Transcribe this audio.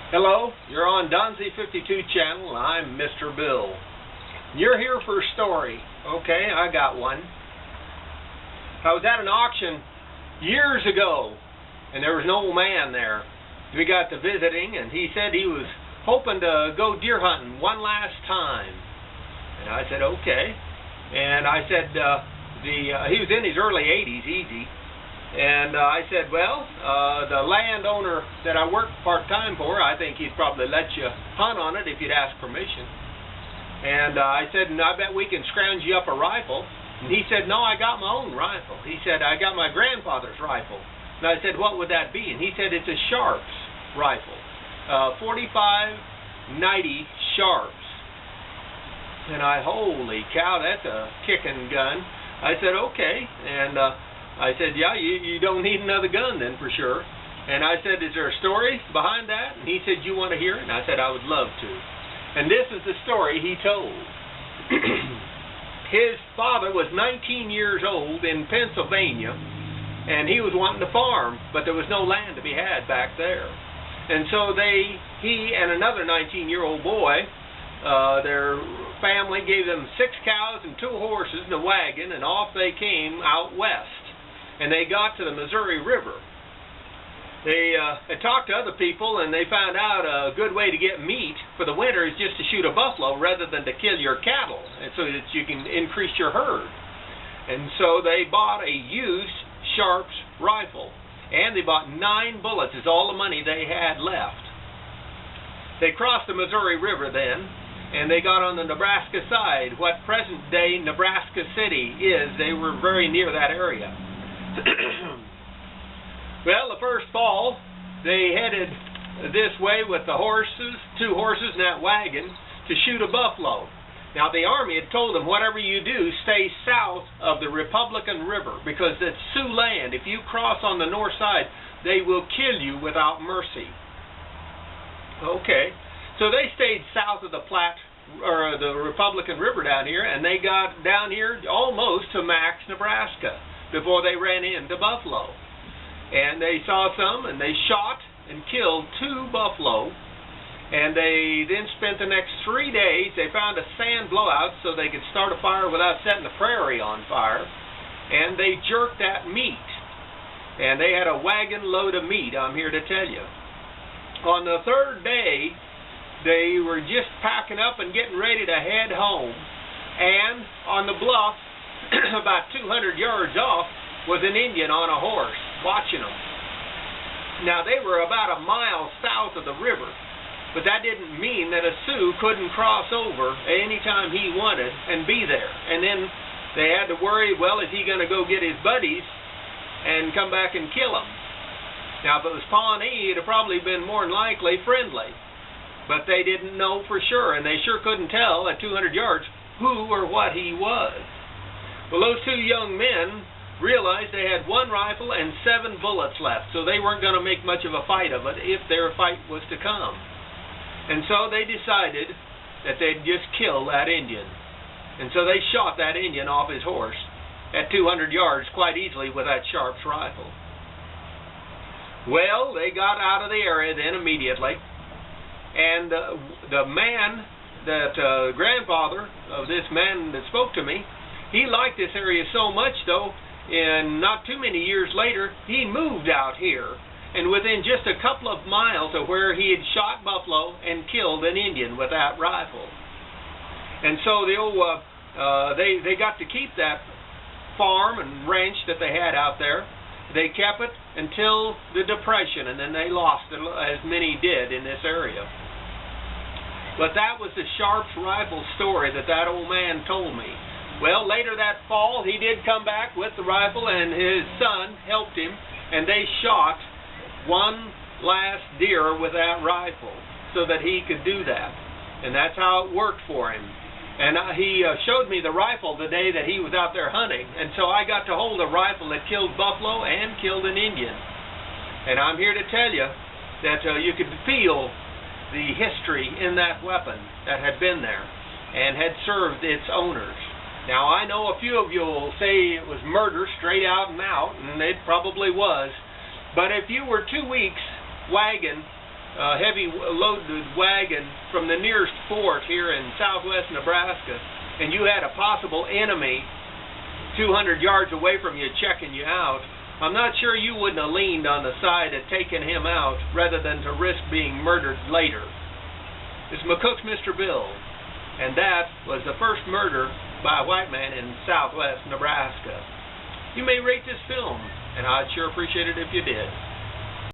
Hello, you're on Donzie 52 channel. I'm Mr. Bill. You're here for a story. Okay, I got one. I was at an auction years ago, and there was an old man there. We got to visiting, and he said he was hoping to go deer hunting one last time. And I said, okay. And I said, he was in his early 80s, easy. And I said, well, the landowner that I work part-time for, I think he'd probably let you hunt on it if you'd ask permission. And I said, and I bet we can scrounge you up a rifle. And he said, no, I got my own rifle. He said, I got my grandfather's rifle. And I said, what would that be? And he said, it's a Sharps rifle, 45-90 Sharps. And holy cow, that's a kicking gun. I said, okay. And I said, yeah, you don't need another gun then for sure. And I said, is there a story behind that? And he said, you want to hear it? And I said, I would love to. And this is the story he told. His father was 19 years old in Pennsylvania, and he was wanting to farm, but there was no land to be had back there. And so he and another 19-year-old boy, their family gave them 6 cows and 2 horses and a wagon, and off they came out west. And they got to the Missouri River. They talked to other people, and they found out a good way to get meat for the winter is just to shoot a buffalo rather than to kill your cattle, and so that you can increase your herd. And so they bought a used Sharps rifle, and they bought 9 bullets is all the money they had left. They crossed the Missouri River then, and they got on the Nebraska side, what present-day Nebraska City is. They were very near that area. Well, the first fall, they headed this way with the horses, 2 horses and that wagon, to shoot a buffalo. Now, the Army had told them, whatever you do, stay south of the Republican River, because it's Sioux land. If you cross on the north side, they will kill you without mercy. Okay, so they stayed south of the the Republican River down here, and they got down here almost to Max, Nebraska, before they ran into buffalo. And they saw some, and they shot and killed 2 buffalo. And they then spent the next 3 days. They found a sand blowout so they could start a fire without setting the prairie on fire. And they jerked that meat. And they had a wagon load of meat, I'm here to tell you. On the 3rd day, they were just packing up and getting ready to head home. And on the bluff, about 200 yards off, was an Indian on a horse watching them. Now, they were about a mile south of the river, but that didn't mean that a Sioux couldn't cross over any time he wanted and be there. And then they had to worry, well, is he going to go get his buddies and come back and kill them? Now, if it was Pawnee, it'd have probably been more than likely friendly, but they didn't know for sure, and they sure couldn't tell at 200 yards who or what he was. Well, those 2 young men realized they had 1 rifle and 7 bullets left, so they weren't going to make much of a fight of it if their fight was to come. And so they decided that they'd just kill that Indian. And so they shot that Indian off his horse at 200 yards quite easily with that Sharps rifle. Well, they got out of the area then immediately, and the man, that grandfather of this man that spoke to me, he liked this area so much, though, and not too many years later, he moved out here, and within just a couple of miles of where he had shot buffalo and killed an Indian with that rifle. And so the old, they got to keep that farm and ranch that they had out there. They kept it until the Depression, and then they lost it, as many did in this area. But that was the Sharps rifle story that old man told me. Well, later that fall, he did come back with the rifle, and his son helped him, and they shot 1 last deer with that rifle so that he could do that. And that's how it worked for him. And he showed me the rifle the day that he was out there hunting, and so I got to hold a rifle that killed buffalo and killed an Indian. And I'm here to tell you that you could feel the history in that weapon that had been there and had served its owners. Now, I know a few of you will say it was murder straight out and out, and it probably was. But if you were 2 weeks wagon heavy loaded wagon from the nearest fort here in southwest Nebraska, and you had a possible enemy 200 yards away from you checking you out, I'm not sure you wouldn't have leaned on the side of taking him out rather than to risk being murdered later. It's McCook's Mr. Bill, and that was the first murder by a white man in southwest Nebraska. You may rate this film, and I'd sure appreciate it if you did.